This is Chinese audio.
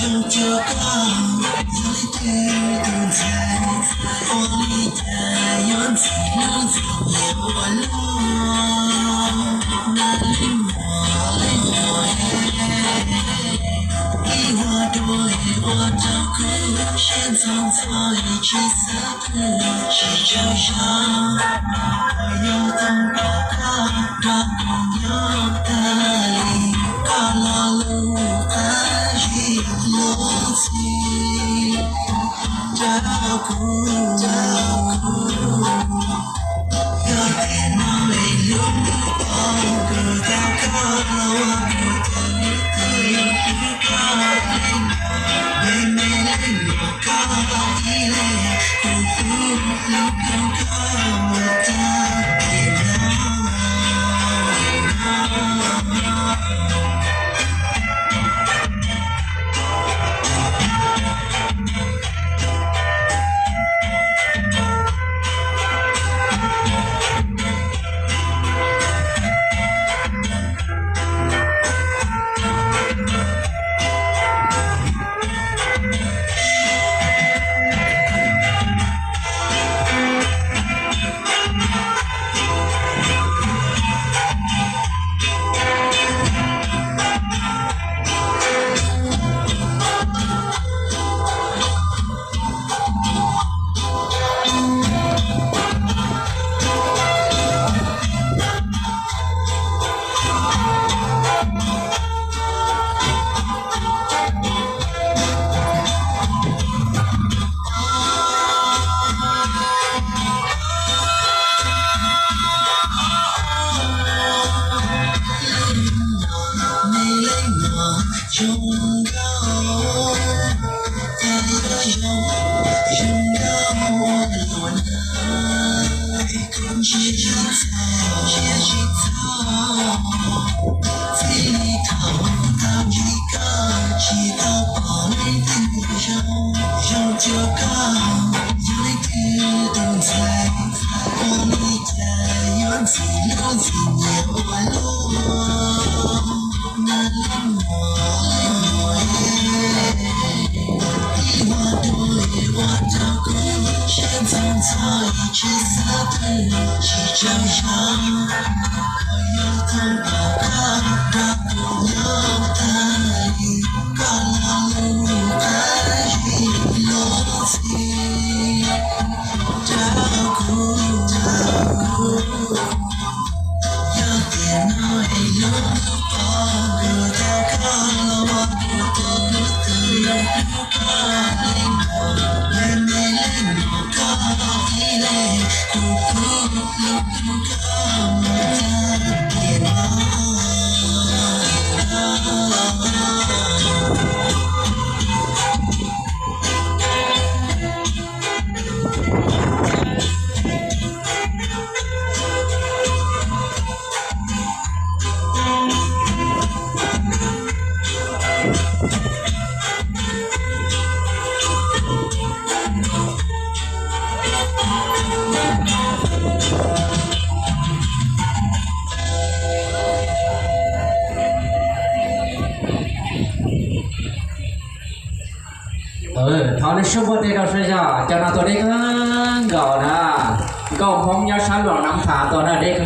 永久高，这里的独裁，我离家远走路走也我路，哪里我一我多一我照顾，先从草一起撒布，是就像我有同胞高，我不有的理，高老路的一路起，照顾，有点难为路，我不到高了，我不得你的高领，妹妹领我高一类，高我的地方。他的生活得到水下，叫那ตัวเด็กเก่านะก็ผมยาชั้นหลวงน้ำขาตัวนั้นเด็ก